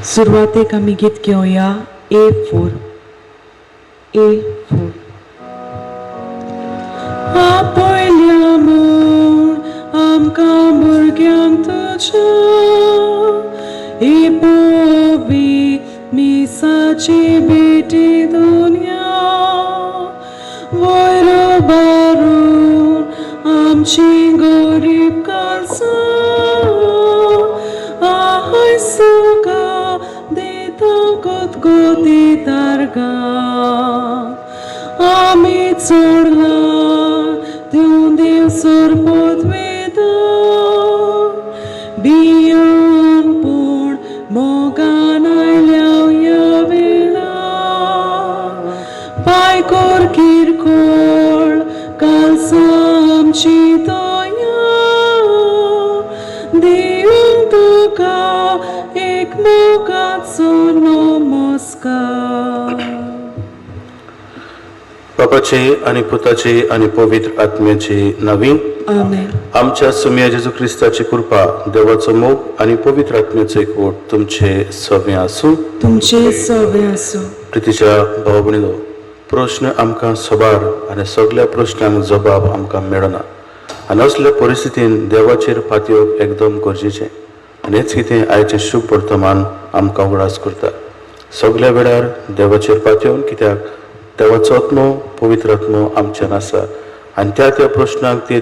सुरवातेक आमी गीत घेवया A4. आपयल्या म्हूण आमकां भुरग्यांक तुज्या पोवी मिसाची बेटी दुनिया वयर बारून आमची गरीब काळजां आयसुका दिता गुदगुदी तारगा आमी चोडला देव देव सरपोत वेदा बियान पूण मोगान आयल्या ह्या वेळा पायकोर किरकोळ काळजां आमची दोया देव तुका एक मोगाचो नमस्कार. बापाचे आणि पुताचे आणि पवित्र आत्म्याचे नावी आमेन. आमच्या सुम्या जेजू ख्रिस्ताची कृपा देवाचो मोग आणि पवित्र आत्म्याचो एकवट तुमचे सवे आसूं. तुमचे सवे आसूं. प्रितीच्या भाव भयणीनो, प्रश्न आमकां सोबार आनी सगळ्या प्रश्नांक जबाब आमकां मेळना आनी असल्या परिस्थितीन देवाचेर पातयेवप एकदम गरजेचें आनी हेच कितें आयचें शुभ वर्तमान आमकां उगडास करता. सगळ्या वेळार देवाचेर पातयेवन कित्याक देवाचो आत्मो पवित्र आत्मो आमच्यान आसा आनी त्या प्रश्नांक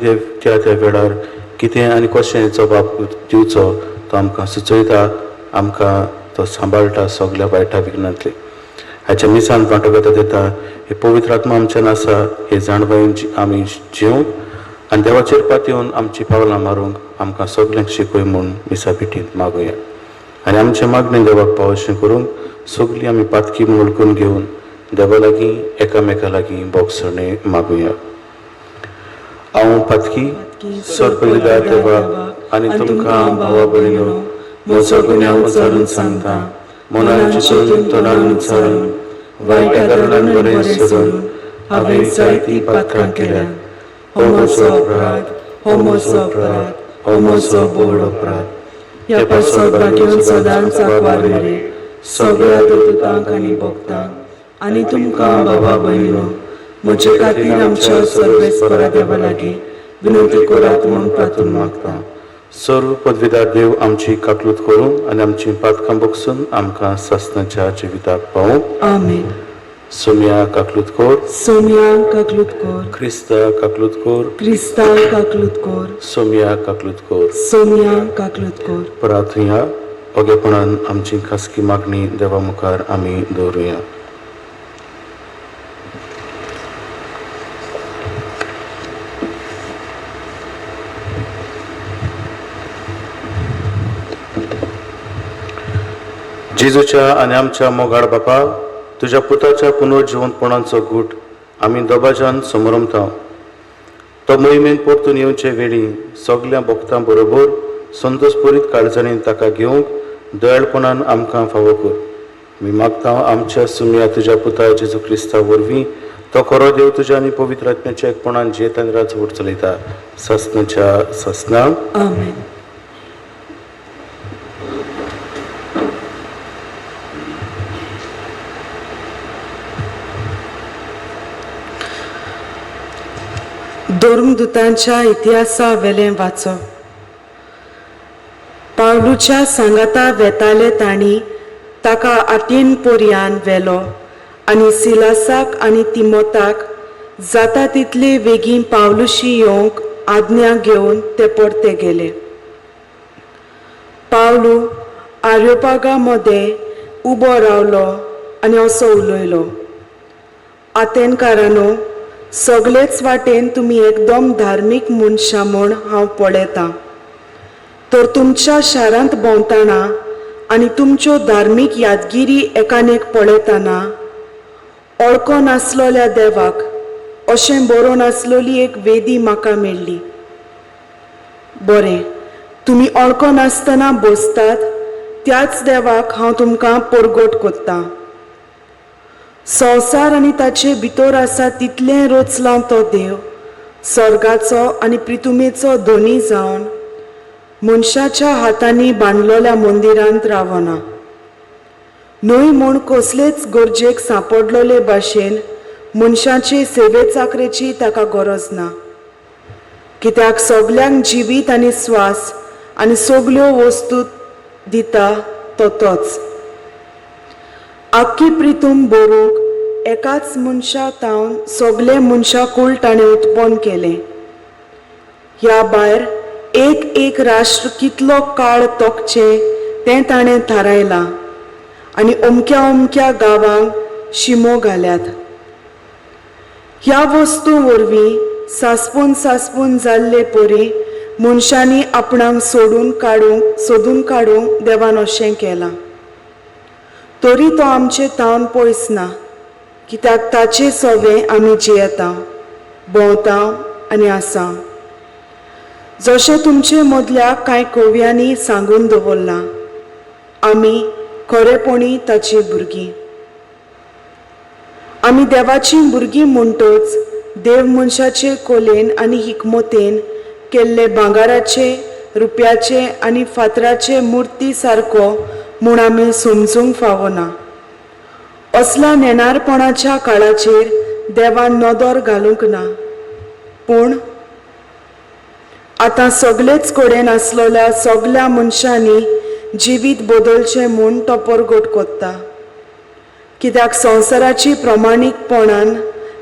त्या वेळार कितें आनी कशें जबाब दिवचो तो आमकां सुचयता, आमकां तो सांबाळटा सगळ्या वायटा विघ्नांतले. हाच्या मिसान पाठोगता देता हे पवित्र आत्मा आमच्यान आसा हे जाणवून आमी जिवंक आनी देवाचेर पातयेवन आमची पावलां मारूंक आमकां सगळ्यांक शिकय म्हूण मिसा पिठींत मागुया. आनी आमचे मागणें देवाक पावशें करूंक सगळीं आमी पातकी वळखून घेवन देवा लागीं एकामेका लागीं बोगसणे मागुया. हांव पातकी सर्पविदा देवाक आनी तुमकां भावा भयणीनो म्हजो गुन्यांव उचारून सांगता, मनान चिंतून तोंडान उच्चारून वायट्या कारणान बरें सोडून हांवें जायतीं पातकां केल्यात. हो म्हजो अपराध, हो म्हजो अपराध, हो म्हजो बोड अपराध. ह्या पासोबाक घेवन सदांच सांकवार मेरे सगळ्या दोतोरांक आनी भक्तांक आनी तुमकां बाबा भयणीनो म्हजे खातीर आमच्या सर्वेस्परा देवा लागीं विनंती करात म्हूण प्रार्थना मागता. सर्व पदवीदार देव आमची काकलूत करूं आनी आमची पातकां बगसून आमकां सस्नाच्या जिविताक पावूं. आमेन. सोम्या काकलूत कोर, सोम्या काकलूत कोर, क्रिस्ता काकलूत कोर, क्रिस्ता काकलूत कोर, सोम्या काकलूत कोर. सोम्या काकलूत कोर. प्रार्थना ओगेपणान आमची खासगी मागणी देवा मुखार आमी दवरुया. जेजूच्या आनी आमच्या मोगाळ बापा, तुज्या पुताच्या पुनर्जिवंतपणाचो गूट आमी दोबाज्यान समोरमता. तो मोहिमेन परतून येवचे वेळी सगळ्या भक्तां बरोबर संतोषपूरीत काळजाणेन ताका घेवंक दयाळपणान आमकां फावो कर. मी मागता आमच्या सुम्या तुज्या पुता जेजू क्रिस्ता वरवीं तो खरो देव तुज्या आनी पवित्र आत्म्याच्या एकपणान जेत आनी रात वट चलयता. सस्नाच्या सस्ना. आमेन. धर्मदूतांच्या इतिहासा वेलें वाचप. पावलूच्या सांगाता वेताले तांणी ताका आटेन पोरयान व्हेलो आनी सिलासाक आनी तिमोथाक जाता तितले बेगीन पावलुशी येवंक आज्ञा घेवन ते परते गेले. पावलू आर्योपागा मध्ये उबो रावलो आनी असो उलयलो, आतेनकारांनो, सगळेच वाटेन तुमी एकदम धार्मीक मनशां म्हूण हांव पळयतां. तर तुमच्या शारांत भोंवतना आनी तुमच्यो धार्मीक यादगिरी एकान एक पळयतना ओळखो नासलोल्या देवाक अशें बरोवन आसलोली एक वेदी म्हाका मेळ्ळी. बरें, तुमी ओळखो नासतना बसतात त्याच देवाक हांव तुमकां परगट कोत्तां. संवसार आनी ताचे भितर आसा तितलें रचला तो देव स्वर्गाचो आनी पृथ्वीचो धनी जावन मनशाच्या हातांनी बांदलोल्या मंदिरांत रावना. न्हय म्हूण कसलेच गरजेक सांपडलोले भाशेन मनशाची सेवे चाकरेची ताका गरज ना. कित्याक सगल्यांक जिवीत आनी स्वास आनी सगल्यो वस्तू दिता तो तोच. आख्खी प्रितूम बरोवंक एकाच मनशा तावन सगळे मनशाकूळ ताणें उत्पन्न केलें. ह्या भायर एक एक राष्ट्र कितलो काळ तोखचे तें ताणें थारायलां आनी अमक्या अमक्या गांवांक शिमो घाल्यात. ह्या वस्तू वरवीं सासपून जाल्ले परी मनशांनी आपणाक सोदून काडूंक देवान अशें केलां. तरी तो आमचे तावन पयस ना, कित्याक ताचे सवे आमी जियेता, भोंवता आनी आसा. जशें तुमचे मदल्या कांय कव्यांनी सांगून दवरलां, आमी खरेपणी ताची भुरगीं. आमी देवाची भुरगीं म्हणटच देव मनशाचे कोलेन आनी हिकमतेन केल्ले भांगाराचे, रुप्याचे आनी फातराचे मुर्ती सारको म्हूण आमी समजूंक फावना. असल्या नेणारपणाच्या काळाचेर देवान नदर घालूंक ना. पूण आतां सगळेच कडेन आसलेल्या सगल्या मनशांनी जिवीत बदलचें म्हूण तो परगट कोत्ता. कित्याक संवसाराची प्रमाणीकपणान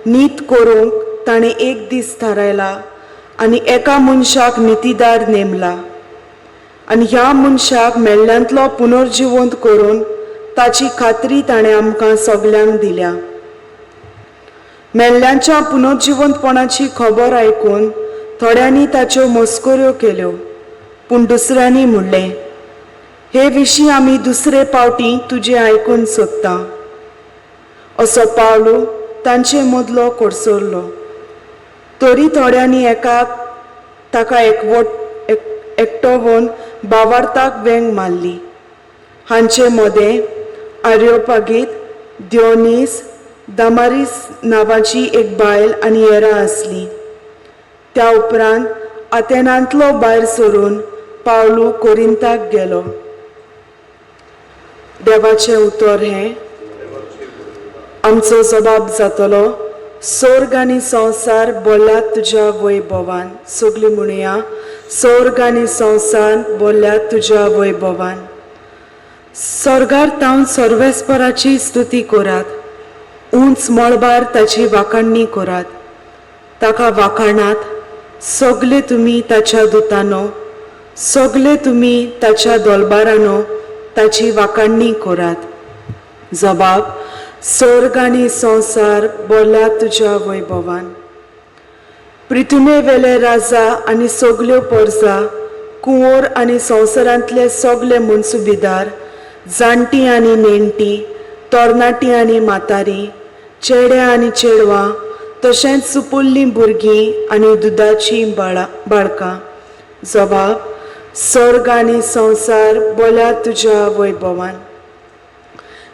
नीत करूंक ताणें एक दीस थारायला आनी एका मनशाक नितीदार नेमला. आनी ह्या मनशाक मेल्ल्यांतलो पुनर्जिवंत करून ताची खात्री ताणें आमकां सगल्यांक दिल्या. मेल्ल्यांच्या पुनर्जिवंतपणाची खबर आयकून थोड्यांनी ताच्यो मस्कऱ्यो केल्यो, पूण दुसऱ्यांनी म्हणलें, हे विशीं आमी दुसरे फावटी तुजें आयकून सोदता. असो पावलू तांचे मदलो कोडसरलो. तरी थोड्यांनी ताका एकठांवन भावार्थाक वेंग मारली. हांचे मदें आर्योपागीत, दियोनीस, दामारीस नांवाची एक बायल आनी हेरां आसलीं. त्या उपरांत आतेनांतलो भायर सरून पावलू कोरिंताक गेलो. देवाचें उतर हें, आमचो जबाब जातलो, स्वर्ग आनी संवसार बोल्ल्यात तुज्या वैभवान. सगळीं म्हणुया, स्वर्ग आनी संवसार बोल्ल्यात तुज्या वैभवान. स्वर्गार तावन सर्वेस्पराची स्तुती करात, उंच मळबार ताची वाखाणणी करात. ताका वाखाणात, सगळे तुमी ताच्या दुतांनो, सगळे तुमी ताच्या दोलबारांनो ताची वाखाणणी करात. जबाब, स्वर्ग आनी संवसार बोल्ल्यात तुज्या वैभवान. पृथ्वे वेले राजा आनी सगल्यो परजा, कुंवर आनी संवसारांतले सगळे मनसुबेदार, जाणटी आनी नेणटी, तरणाटी आनी म्हातारी, चेडे आनी चेडवां, तशेंच सुपुल्लीं भुरगीं आनी दुदाचीं बाळकां. जबाब, स्वर्ग आनी संवसार बोल्ल्यात तुज्या वैभवान.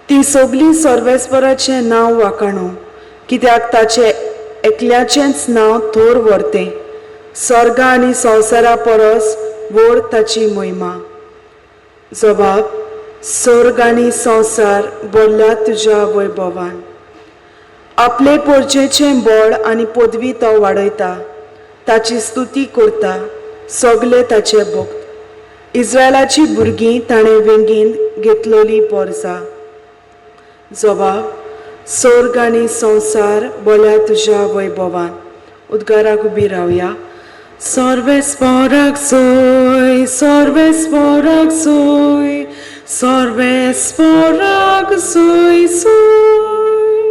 ती सगळीं सर्वेस्पराचें नांव वाखाणू, कित्याक ताचें एकल्याचेंच नांव थोर व्हरतें. स्वर्ग आनी संवसारा परस व्हड ताची महिमा. जबाब, स्वर्ग आनी संवसार बोल्ल्यात तुज्या वैभवान. आपले पोरचेचें बळ आनी पदवी तो वाडयता, ताची स्तुती करता सगळे ताचे भक्त. इस्रायलाची भुरगीं ताणें वेंगीन घेतलेली परजा. जबाब, स्वर्ग आनी संवसार बोल्ल्यात तुज्या वैभवान. उद्गाराक उबी रावया. सर्वेस्पराक सोय, सर्वेस्पराक सोय, सर्वेस्पराक सोय सोय,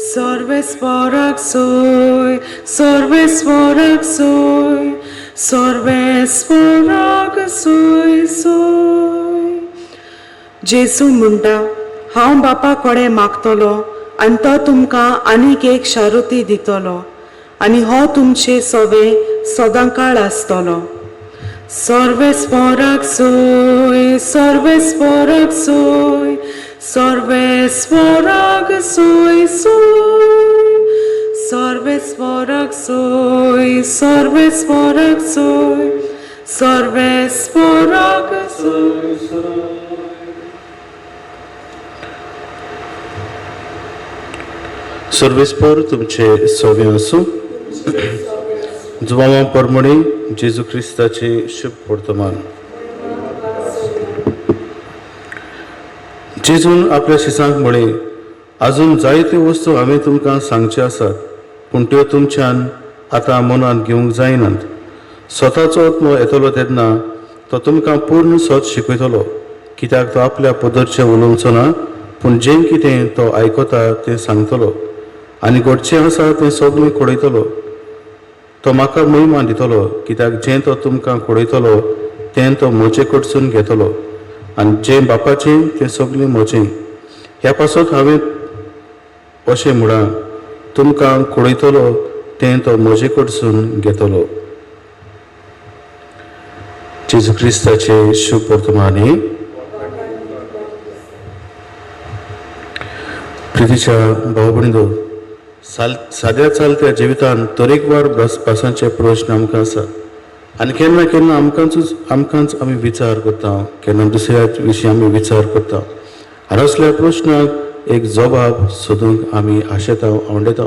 सर्वेस्पराक सोय, सर्वेस्पराक सोय, सर्वेस्पराक सोय सोय. जेसू म्हणटा, हांव बापा कडेन मागतलो आनी तो तुमकां आनीक एक शारुती दितलो आनी हो तुमचे सवे सदांकाळ आसतलो. सर्वेस्पराक सोय, सर्वेस्पराक सोय, सर्वेस्पराक सोय सोय, सर्वेस्पराक सोय, सर्वेस्पराक सोय, सर्वेस्पराक सोय सोय. सर्वेस्पर तुमचे सव्य आसूं. जुवांव परमणी जेजू क्रिस्ताचे शुभ वर्तमान. जेजून आपल्या शिसांक म्हळें, अजून जायत्यो वस्तू हांवें तुमकां सांगचे आसात, पूण त्यो तुमच्यान आतां मनांत घेवंक जायनात. स्वताचो आत्मो येतलो तेन्ना तो तुमकां पूर्ण सत शिकयतलो, कित्याक तो आपल्या पदरचें उलोवचो ना, पूण जें कितें तो आयकता तें सांगतलो, आनी घडचें आसा तें सगळें कळयतलो. तो म्हाका महिमा दितलो, कित्याक जें तो तुमकां कळयतलो तें तो म्हजे कडसून घेतलो, आनी जें बापाचें तें सगळें म्हजें. ह्या पासत हांवें अशें म्हणा, तुमकां कळयतलो तें तो म्हजे कडसून घेतलो. जेजू क्रिस्ताचे शुभ वर्तमानी. प्रितीच्या भाव भयणींनो, साद्या चलत्या जिवितांत तरेकवार भासांचे प्रश्न आमकां आसात, आनी केन्ना केन्ना आमकांच आमी विचार करता, केन्ना दुसऱ्या विशीं आमी विचार करता, आनी असल्या प्रश्नाक एक जबाब सोदूंक आमी आशेता आवडटा.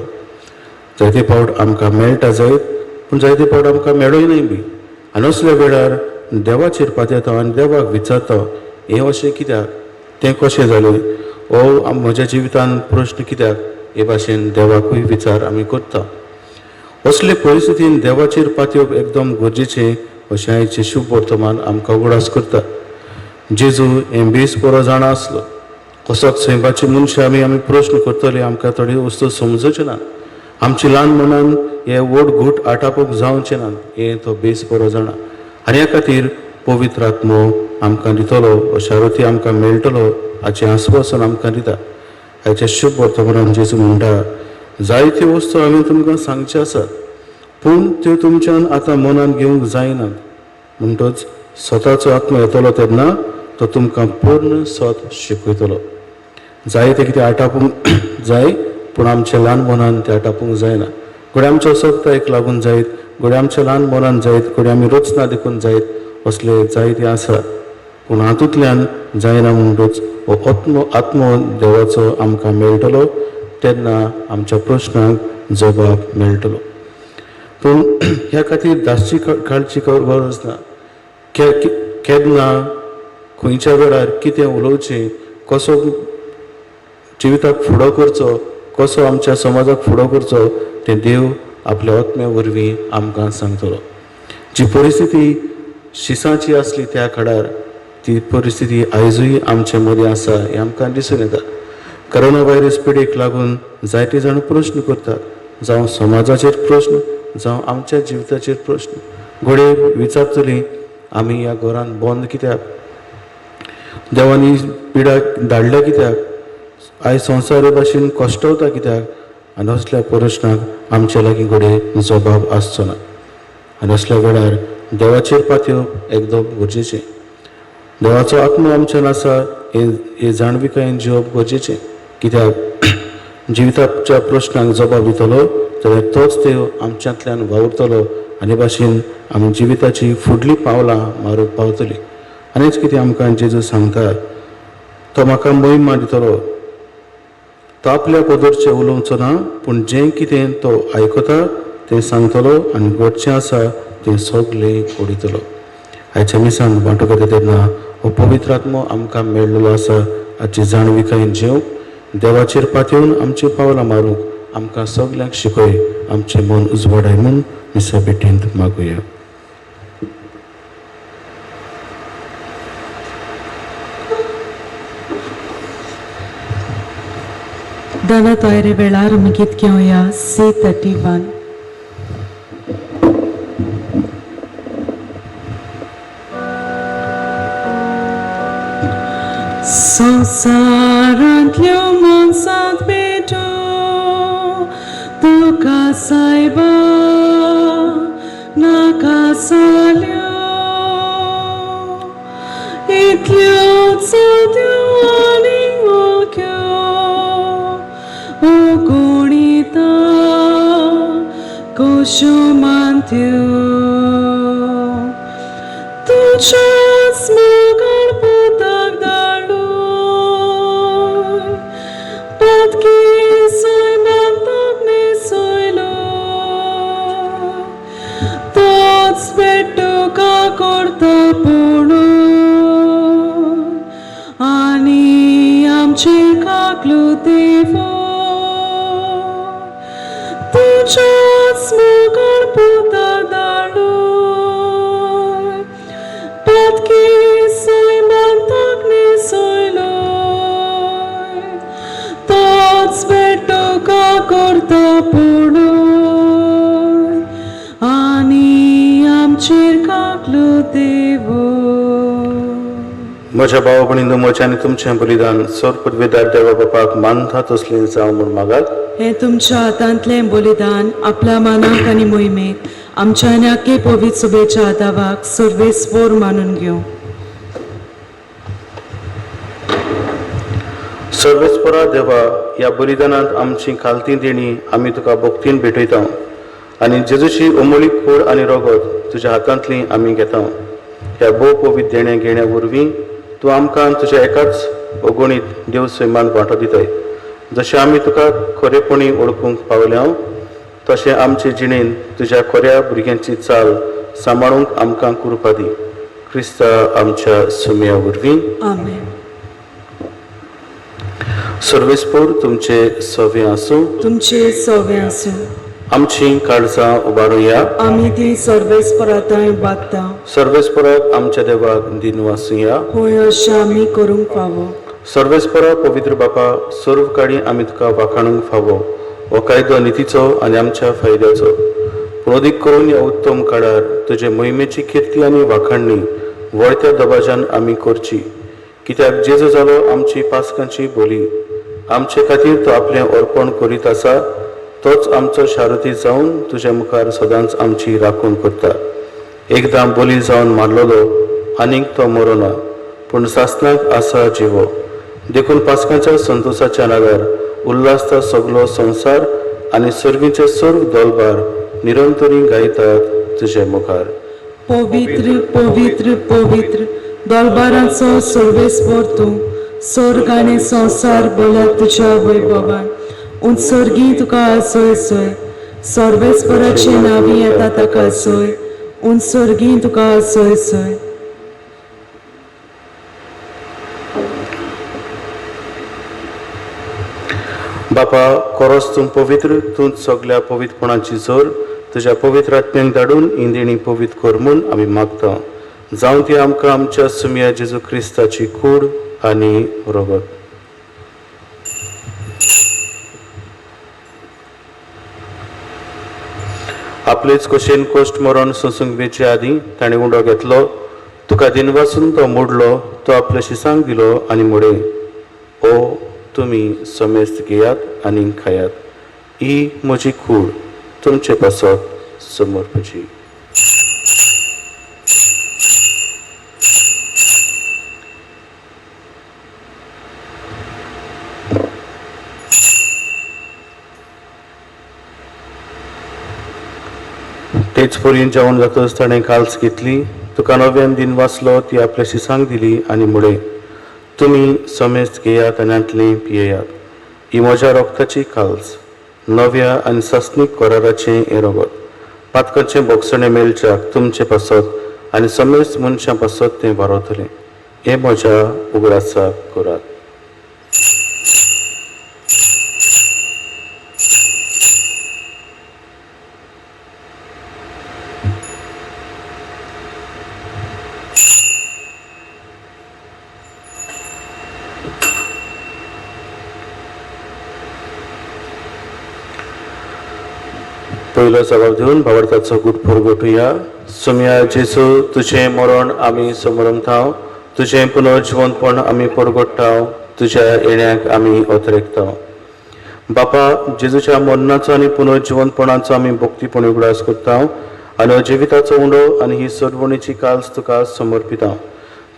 जायते फावट आमकां मेळटा जायत, पूण जायते फावट आमकां मेळोय बी. आनी असल्या वेळार देवाचेर पातयता आनी देवाक विचारता, हें अशें कित्याक, तें कशें जालें, हो म्हज्या जिवितांत प्रश्न कित्याक, हे भाशेन देवाकूय विचार आमी करता. असले परिस्थितीन देवाचेर पातयप एकदम गरजेचें अशें आयचें शुभ वर्तमान आमकां उगडास करता. जेजू हें बेस बरो जाणा आसलो. कसोच सैमाची मनशां आमी प्रश्न करतले, आमकां थोडी वस्तू समजच्यो ना, आमची ल्हान मनान हे वड घूट आटापक जावचें ना, हें तो बेस बरो जाणा. आनी ह्या खातीर पवित्र आत्मो आमकां दितलो, शारुती आमकां मेळटलो हाचें आस्वासन आमकां दिता. हाच्या शुभ वर्तमानान जेजू म्हणटा, जायत्यो वस्तू हांवें तुमकां सांगचे आसात, पूण त्यो तुमच्यान आतां मनान घेवंक जायनात. म्हणटच स्वताचो आत्मो येतलो तेन्ना तो तुमकां पूर्ण सत शिकयतलो. जायते कितें आटापूंक जाय, पूण आमच्या ल्हान मनान तें आटापूंक जायना. घडये आमच्या सत्ताक लागून जायत, घडये आमच्या ल्हान मनान जायत, घडये आमी रचना देखून जायत, असले जायते आसात. पूण हातूंतल्यान जायना म्हणटच हो आत्मो देवाचो आमकां मेळटलो, तेन्ना आमच्या प्रश्नांक जबाब मेळटलो. पूण ह्या खातीर धास्ती काडची गरज ना. केन्ना खंयच्या वेळार कितें उलोवचें, कसो जिविताक फुडो करचो, कसो आमच्या समाजाक फुडो करचो, तें देव आपल्या आत्म्या वरवीं आमकां सांगतलो. जी परिस्थिती शिसाची आसली त्या काळार, ती परिस्थिती आयजूय आमचे मदीं आसा हें आमकां दिसून येता. कोरोना व्हायरस पिडेक लागून जायते जाण प्रश्न करतात, जावं समाजाचेर प्रश्न, जावं आमच्या जिविताचेर प्रश्न. घडये विचारतलीं, आमी ह्या घरान बंद कित्याक, देवानी पिडा धाडल्या कित्याक, आयज संवसार हे भाशेन कश्टवता कित्याक, आनी असल्या प्रश्नाक आमचे लागीं घडये जबाब आसचो ना. आनी असल्या वेळार देवाचेर पातयप एकदम गरजेचें. देवाचो आत्मो आमच्यान आसा हे जाणविकायेन जिवप गरजेचें, कित्याक जिविताच्या प्रश्नांक जबाब दितलो जाल्यार तोच देव आमच्यांतल्यान वावुरतलो, आनी भाशेन आमी जिविताची फुडलीं पावलां मारूंक पावतलीं. आनीच कितें आमकां जेजू सांगता, तो म्हाका महिमा दितलो. तो आपल्या पदरचें उलोवचो ना, पूण जें कितें तो आयकता तें सांगतलो, आनी घडचें आसा तें सगळें कळयतलो. आयच्या मिसान वांटो घेता तेन्ना हो पवित्र आत्मो आमकां मेळिल्लो आसा हाची जाणविकायेन जेवंक, देवाचेर पातयेवन आमची पावलां मारूंक आमकां सगल्यांक शिकय. आमचें मन उजवाडाय म्हूण मिसा बेटींत मागुया. दाना तोयरे वेळार आमी गीत घेवया C31. संसारांतल्यो मनसांत भेटो तुका सायबा नाका साल्यो इतल्योच त्यो आनीक वळख्यो ओ कोणीता कुसुमांत्यो तुज्याच मोगान पोताक धाडून पातकी सैमांत आमचेर काकलो देवो तुझ्याच मोगाळ पुता धाडून पातकी सैमांताक निसयलो तोच भेटो का करता पडून आनी आमचेर काकलो देवो. म्हज्या भाव भयणींनो, म्हजें आनी तुमचें बलिदान सर पदवेदार देवा बापाक मानता तसलें जावं म्हूण मागात. हे तुमच्या हातांतलें बलिदान आपल्या मानाक आनी मोहिमेक आमच्या आनी आख्खे पवित्र सभेच्या आदावाक सर्वेस्वर मानून घेवं. सर्वेस्परा देवा, ह्या बलिदानांत आमची खालती देणी आमी तुका भक्तीन भेटयता आनी जेजूची अमोलीक कूड आनी रगत तुज्या हातांतली आमी घेता. ह्या भोव पवित्र देणे घेण्या वरवीं तूं आमकां तुज्या एकाच अगणीत देव सैमान वांटो दिताय. जशें आमी तुका खरेपणी ओळखूंक पावल्या तशें आमचे जिणेंत तुज्या खऱ्या भुरग्यांची चाल सांबाळूंक आमकां कृपा दी. क्रिस्ता आमच्या सुमया वरवीं. आमेन. सर्वेस्पर तुमचे सवे आसूं. तुमचे सवे आसूं. आमची काळजां उबारुया. आमी ती सर्वेस्पराताय बागता. सर्वेस्पराक आमच्या देवाक दिनवासुया. होय अशें आमी करूंक फावो. सर्वेस्परा पवित्र बापा, सर्व काळी आमी तुका वाखाणूंक फावो हो कायदो नितीचो आनी आमच्या फायद्याचो. पूण अदीक करून ह्या उत्तम काळार तुजे मोहिमेची किर्ती आनी वाखाणणी वळत्या दबाज्यान आमी करची, कित्याक जेजू जालो आमची पासकांची बोली. आमचे खातीर तो आपलें अर्पण करीत आसा, तोच आमचो शारुती जावन तुज्या मुखार सदांच आमची राखण करता. एकदां बोली जावन मारलोलो आनीक तो मरोना, पूण सासनाक आसा जिवो. देखून पासकांच्या संतोषाच्या नागार उल्हासता सगलो संसार आनी सर्गीचे सर्व दलबार निरंतरी गायतात तुजे मुखार. पवित्र पवित्र पवित्र दलबाराचो सर्वेस्पर तूं, सर्ग आनी संसार बोल्या तुज्या वैभवान. उत्सर्गी तुका आसय सय, सर्वेस्पराचे नावी येता ताका सय, उत्सर्गी तुका आसय सय. बापा, खरोच तूं पवित्र, तूंच सगल्या पवित्रपणाची जोर तुज्या पवित्र आत्म्याक धाडून ही देणी पवित्र कर म्हूण आमी मागता. जावं ती आमकां आमच्या सुमया जेजू क्रिस्ताची कूड आनी रगत. आपलेच कशेन कोश्ट मरण सोंसूंक आदीं ताणें उंडो घेतलो, तुका दिनवासून तो मोडलो, तो आपल्या शिसांक दिलो आनी मोडे. ओ तुमी समेस्त घेयात आनी खायात, ही म्हजी कूड तुमचे पासत समर्पची. तेच पर्यंत जेवण जातच ताणें काल्स घेतली, तुका नव्यान दिन वाचलो, ती आपल्या शिसांक दिली आनी मुळे तुमी समेस्त घेयात आनी आंतलें पियेयात. ही म्हज्या रोगताची काल्स, नव्या आनी सासनीक कराराचें हें रगत. पातकाचें बोगसणें मेलच्याक तुमचे पासत आनी समेस्त मनशां पासत तें वारवतलें. हें म्हज्या उगडासाक करात. पयलो जबाब दिवन भावार्थाचो गुट परगटुया. सुमया जेजू, तुजें मरण आमी समरमताव, तुजें पुनर्जिवंतपण आमी परगट्टाव, तुज्या येण्याक आमी ओतरेकता. बापा, जेजूच्या मरणाचो आनी पुनर्जिवंतपणाचो आमी भक्तीपण उगडास करता आनी अजिविताचो उंडो आनी ही सदवणीची काल्स तुका समर्पिता.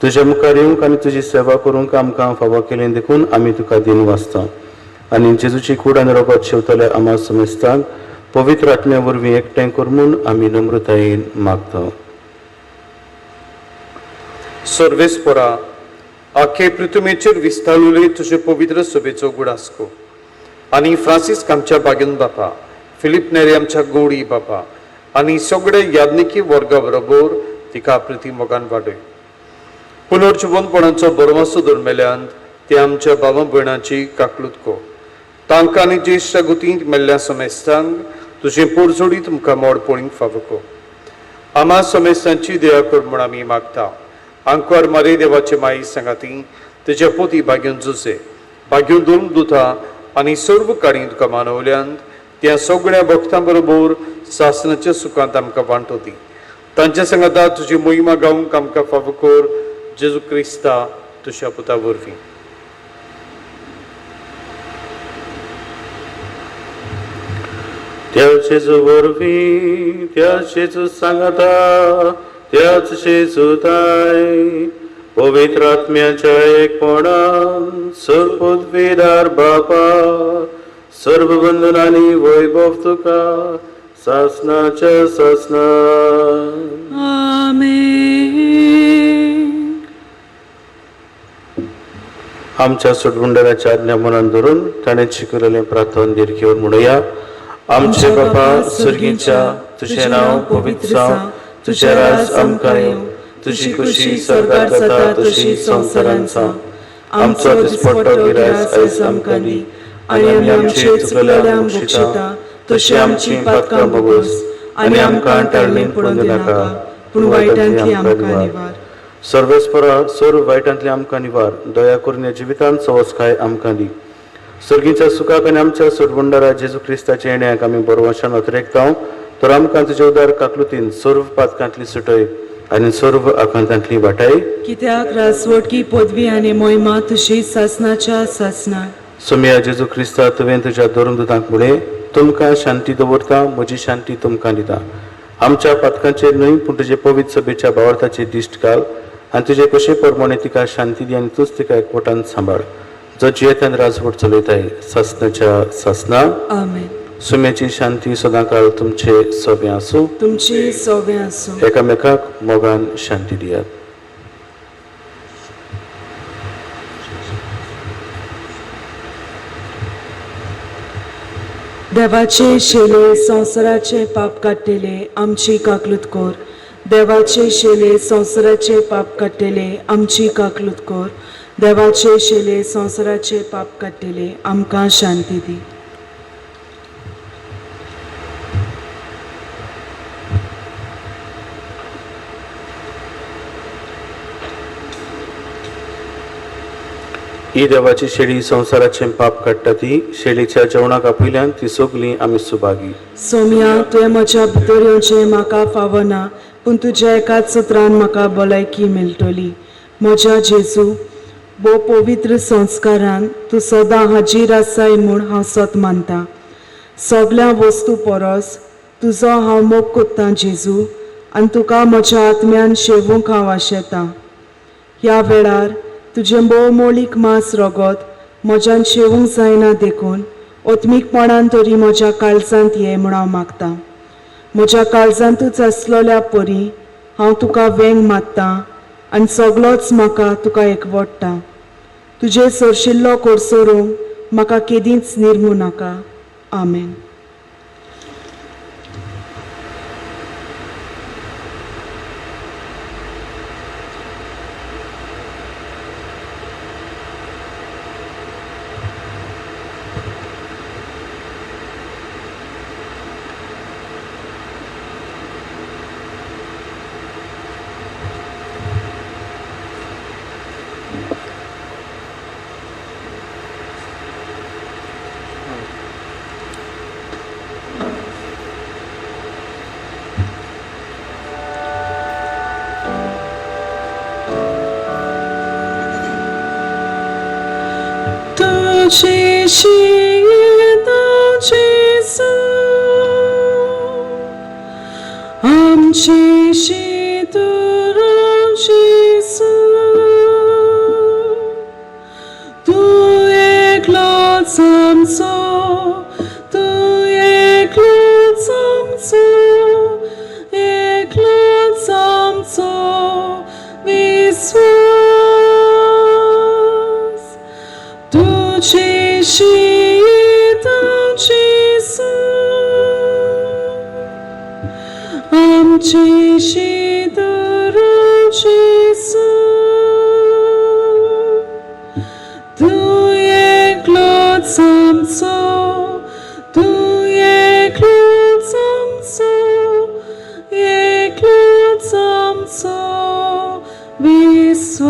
तुज्या मुखार येवंक आनी तुजी सेवा करूंक आमकां फावो केलें देखून आमी तुका दिन वाचता आनी जेजूची कूड आनी रगत शेवतले आम्हा समेस्तांक पवित्र आत्म्या वरवीं एकठांय कर म्हूण आमी नम्रतायेन मागता. सर्वेस्परा, आखे पृथ्वीचेर विस्तारलेले तुजे पवित्र सभेचो गुडास को आनी फ्रांसीस आमच्या बागेन बापा, फिलीप नेरे आमच्या गोडी बापा आनी सगळे याज्ञिकी वर्गा बरोबर तिका प्रिती मोगान वाडय. पुनर्जिवनपणाचो बरवासो दरमेल्यान ते आमच्या भावा भयणाची काकलूत को तांकां आनी ज्येश्ठ गुतींत मेल्ल्या समेस्तांक तुझे पोरजोडी तुमकां मोड पळोवंक फावो को आम्हा समेस्तांची दया कर म्हूण आमी मागता आंकवार मारे देवाचे माई सांगाती तेच्या पोती भाग्यून जुसे भाग्यून दोन दुता आनी सर्व काणी तुका मानवल्यांत त्या सगळ्या भक्तां बरोबर सासणाच्या सुखांत आमकां वांटोती तांच्या सांगाता तुजी मोहिमा गावंक आमकां फावो कर जेजू क्रिस्ता तुज्या पुता वरवीं त्याच जेजू वरवीं त्याच जेजू सांगाता त्याच जेजू दाय पवित्र आत्म्याच्या एकपणान सर्वोद्वेदार बापा सर्व बंधनांनी वैभव तुका सासनाच्या सासना आमेन. आमच्या सुटबुंडराच्या आज्ञा मनान धरून ताणें शिकवलेलें प्रार्थना दिर्घेवन म्हणुया. आमचे बापा सुर्गीच्या तुझें नांव पवित्र जावं तुझें राज आमकां येवं तुजी खुशी स्वर्गांत जाता तशी संवसारांत जावं आमचो दिसपट्टो गिरास आयज आमकां दी आनी आमी आमचे चुकलेल्यांक बक्षिता तशी आमची पातकां बोगोस आनी आमकां टाळणेंत पडूंक दिनाका पूण वायटांतली आमकां निवार. सर्वेस्परा सर्व वायटांतली आमकां निवार दया करून ह्या जिवितांत सवस्काय आमकां दी. सर्गीच्या सुखाक आनी आमच्या सुटबुंडारा जेजू क्रिस्ताच्या येण्याक आमी बरोवशान अतिरेकता तर आमकां तुजे उदार काकलुतीन सर्व पातकांतली सुटय आनी सर्व आकांतांतली वाटाय कित्याक रासवटकी पदवी आनी मोहिमा तुजी सासनाच्या सासना. सोम्या जेजू क्रिस्ता तुवें तुज्या दोन दुतांक मुळे तुमकां शांती दवरता म्हजी शांती तुमकां दिता. आमच्या पातकांचेर न्हय पूण तुजे पवित्र सभेच्या भावार्थाचेर दिश्ट घाल आनी तुजे कशे परमणे तिका शांती दी आनी तूच तिका एकवटान सांबाळ जो जियेत्यान राजवट चलयताय सासनाच्या सासना. आमेन. सुम्याची शांती सदांकाळ तुमचे सोबे आसूं तुमची सोबे आसूं. एकामेकाक मोगान शांती दियात. देवाचे शेले संवसाराचे पाप काडटेले आमची काकलूत कोर. देवाचे शेले संवसाराचे पाप काडटेले आमची काकलूत कोर. देवाचे शेले संवसाराचे पाप काडटेले आमकां शांती दी. ही देवाची शेळी संवसाराचे पाप काडटा ती शेळीच्या जेवणाक आपयल्यान ती सगळीं आमी सुभागी. सोम्या तुवें म्हज्या भितर येवचें म्हाका फावना पूण तुज्या एकाच सुत्रान म्हाका भलायकी मेळटली. म्हज्या जेजू भोव पवित्र संस्कारान तूं सदां हाजीर आसाय म्हूण हांव सत मानतां. सगळ्या वस्तू परस तुजो हांव मोग कोत्तां जेजू आनी तुका म्हज्या आत्म्यान शेवूंक हांव आशेतां. ह्या वेळार तुजें भोवमोळीक मांस रगत म्हज्यान शेवूंक जायना देखून ओत्मीकपणान तरी म्हज्या काळजांत ये म्हूण हांव मागतां. म्हज्या काळजांतूच आसलोल्या परी हांव तुका वेंग मात्तां आनी सगळोच म्हाका तुका एकवटता. तुजे सरशिल्लो कोडसोरूंक म्हाका केदींच निर्मू नाका. आमेन. आमची शीतळ जेजू तू एकलोच आमचो तू एकलोच आमचो एकलोच आमचो विश्वास तुझी शीतळ जेजू आमची शीतळ जेजू तू आमचो तूं एकलोच आमचो एकलोच आमचो विश्वास.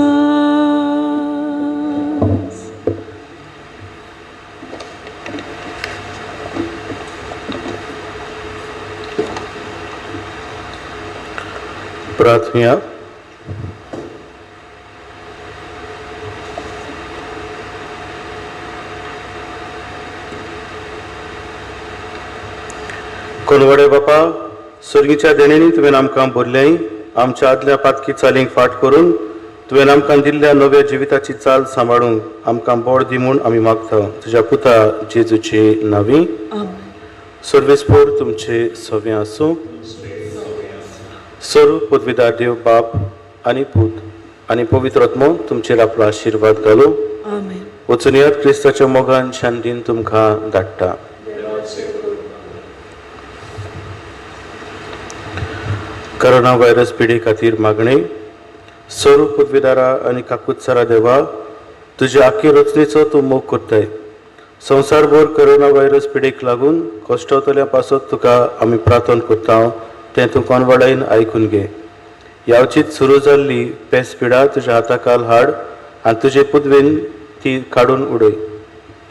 प्रार्थना. कोलवडे बापा, सर्गीच्या देणेनी तुवें आमकां भरल्याय, आमच्या आदल्या पातकी चालींक फाट करून तुवें आमकां दिल्ल्या नव्या जिविताची चाल सांबाळूंक आमकां बोड दी म्हूण आमी मागता तुज्या पुता जेजूचे नांवी. सर्वेस्पोर तुमचे सवें आसूं. सर्व पदवीदार देव बाप आनी पूत आनी पवित्र आत्मो तुमचेर आपलो आशिर्वाद घालूं. आमेन. वचून येयात क्रिस्ताच्या मोगान शांतीन तुमकां धाडटा. कोरोना व्हायरस पिडे खातीर मागणी. सर्व पदवीदारा आनी काकुत्सारा देवा, तुज्या आख्खे रचनेचो तूं मोग करताय. संवसारभर कोरोना व्हायरस पिडेक लागून कश्टावतल्या पासत तुका आमी प्रार्थना करता तें तूं कोनवडायन आयकून घे. यावचीत सुरू जाल्ली पेस पिडा तुज्या हाताखाल हाड आनी तुजे पुदवेन ती काडून उडय.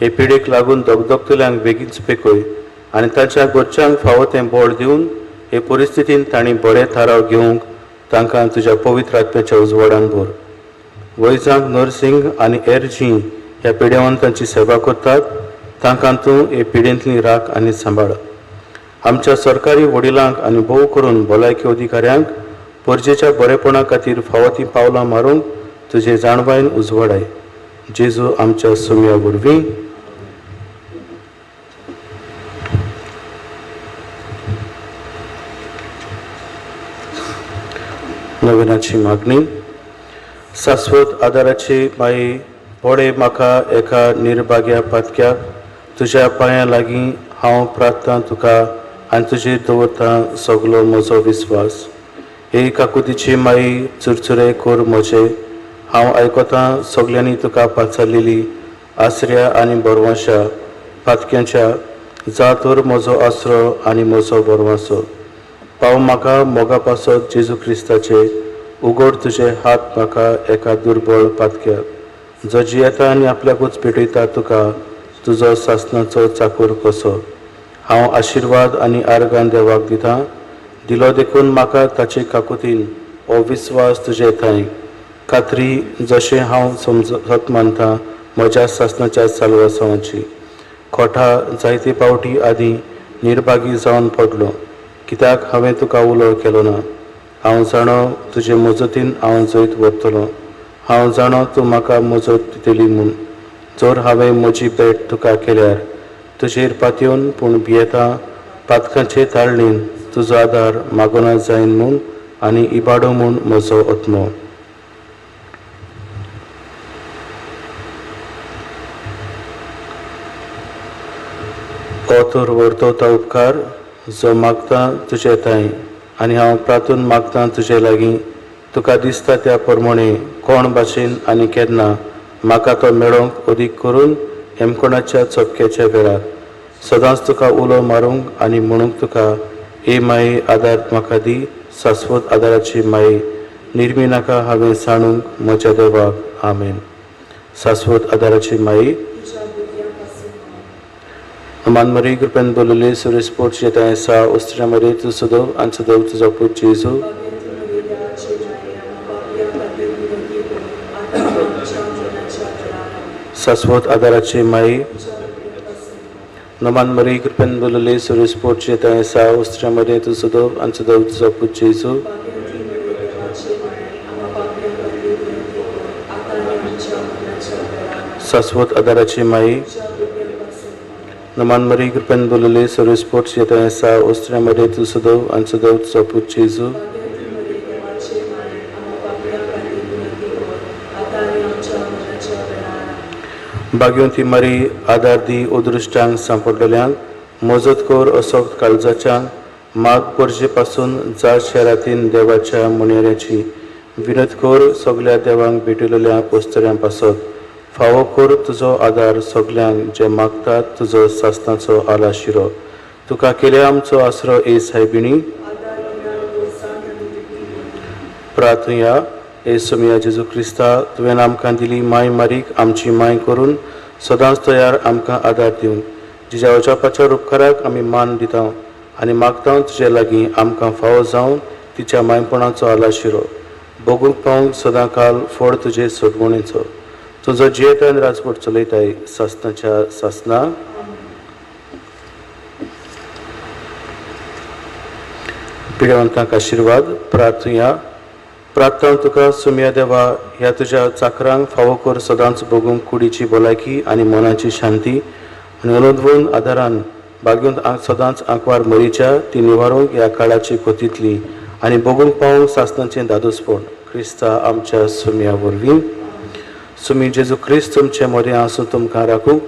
हे पिडेक लागून दोगदोगतल्यांक बेगीन सुपेकय आनी तांच्या घरच्यांक फावो तें बळ दिवन हे परिस्थितीन तांणी बरे थाराव घेवंक तांकां तुज्या पवित्र आत्म्याच्या उजवाडान भर. वैजांक, नर्सिंग आनी हेर जीं ह्या पिडेवंतांची सेवा करतात तांकां तूं हे पिडेंतली राख आनी सांबाळ. आमच्या सरकारी वडिलांक आनी भोव करून भलायकी अधिकाऱ्यांक परजेच्या बरेपणा खातीर फावो तीं पावलां मारूंक तुजे जाणवायन उजवाडाय. जेजू आमच्या सुम्या वरवीं. नविनाची मागणी. शाश्वत आदाराची माई पडे म्हाका एका निर्भाग्या पातक्याक तुज्या पांया लागीं हांव प्रार्थना तुका आनी तुजेर दवरता सगलो म्हजो विस्वास. हे काकुतीची माई चुरचुरे कोर म्हजे. हांव आयकतां सगल्यांनी तुका पाचारलेली आसऱ्या आनी बरवांशा पातक्यांच्या जा तर म्हजो आसरो आनी म्हजो बरवांसो. पाव म्हाका मोगा पासत जेजू क्रिस्ताचे उगड तुजे हात म्हाका एका दुर्बळ पातक्याक जो जियेता आनी आपल्याकूच पेटयता तुका तुजो सासणाचो चाकर कसो. हांव आशिर्वाद आनी आर्गान देवाक दितां. दिलो देखून म्हाका ताचे काकुतीन हो विस्वास तुजे थंय खात्री जशें हांव समजत मानता म्हज्या सासणाच्या सालवासांची. खोटा जायते पावटी आदीं निर्भागी जावन पडलो कित्याक हांवें तुका उलो केलो ना. हांव जाणो तुजे मजतीन हांव जैत व्हरतलो. हांव जाणो तूं म्हाका मजत दितली म्हूण. जर हांवें म्हजी भेट तुका केल्यार तुजेर पातयेवन पूण भियेता पातकांचे ताळणीन तुजो आदार मागोना जायन म्हूण आनी इबाडो म्हूण म्हजो आत्मो. तर वर्तवता उपकार जो मागता तुजे थंय आनी हांव प्रार्थून मागता तुजे लागीं तुका दिसता त्या प्रमाणे कोण भाशेन आनी केन्ना म्हाका तो मेळोवंक अदीक करून हेमकोणाच्या चपक्याच्या वेळार सदांच तुका उलो मारूंक आनी म्हणूंक तुका हे माये आदार म्हाका दी. शाश्वत आदाराची माये निर्मी नाका हांवें सांडूंक म्हज्या देवाक. आमेन. शाश्वत आदाराची माये मान मरी कृपेन बोलले सुरेश पोट येता सा उस्त्रा मरे तू सदव आनी सदव तुजो पूत जेजू. शाश्वत आदाराची माये नमान मरी कृपेन बोलले सुरेश पोट येता सा उस्त्रा मरे तू सदव आनी सदव तुजो पूत जेजू. शाश्वत आदाराची माये नमान मरी कृपेन बोलले सुरेश पोट येता सा उस्त्रा मरे तू सदव आनी सदव तुजो पूत जेजू. भाग्यवंती मारी आदार दी उदृश्टांक सांपडलेल्यांक मजत कोर असोक काळजाच्यांक माग परजे पासून जाळ शहरांतीन देवाच्या मुण्याऱ्याची विनत कोर सगल्या देवांक भेटलेल्या पोस्तऱ्यां पासत फावो कर तुजो आदार सगल्यांक जे मागतात तुजो सासणाचो आलाशिरो. तुका केले आमचो आसरो ए सायबिणी. प्रार्थया ए सोमिया जेजू क्रिस्ता तुवें आमकां दिली माय मारीक आमची माय करून सदांच तयार आमकां आदार दिवन जिच्या अजापाच्या उपकाराक आमी मान दिता आनी मागता तुजे लागीं आमकां फावो जावन तिच्या मायपणाचो आलाशिरो बगूंक पावूंक सदां काल फळ तुजे सदवणेचो. तुजो जियेतान राजवट चलयताय सासणाच्या सासना. पिडेवंतांक आशिर्वाद. प्रार्थया प्रार्थना तुका सुमिया देवा ह्या तुज्या चाकरांक फावो कर सदांच बगूंक कुडीची भलायकी आनी मनाची शांती आनी अनुद्वन आदारान बागून सदांच आंकवार मरीच्या ती निवारूंक ह्या काळाची खोतीतली आनी बगूंक पावूंक सासणाचें दादोसपण क्रिस्ता आमच्या सुमिया वरवीं. सुमी जेजू क्रिस्त तुमचे मोरे आसूं तुमकां राखूंक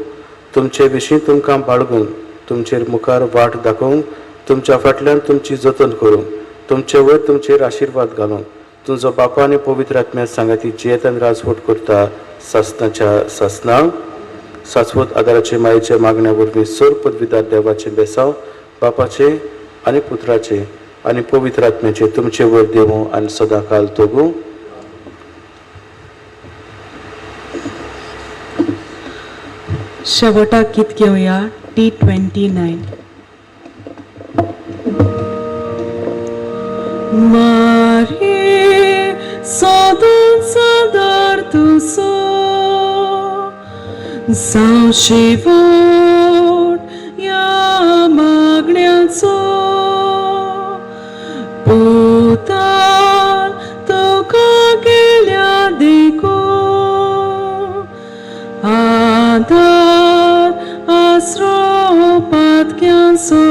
तुमचे विशीं तुमकां बाळगूंक तुमचेर मुखार वाट दाखोवंक तुमच्या फाटल्यान तुमची जतन करूंक तुमचे वयर तुमचेर आशिर्वाद घालूंक तुजो बापा आनी पवित्र आत्म्या सांगाती जियेतान राजवट करता सासणाच्या सासना. शाश्वत आदाराचे मायेचे मागण्या वरवीं सोर पदवीदार देवाचे बेसांव बापाचे आनी पुत्राचे आनी पवित्र आत्म्याचे तुमचे वयर देवूं आनी सदां काल तोगूं. शेवटाक गीत घेवया T29. Marie, sodąc adar tuzo, जावं शेवट या मागण्यांचो पोतान तुका गेल्या देखो आदार आसरो पातक्यांचो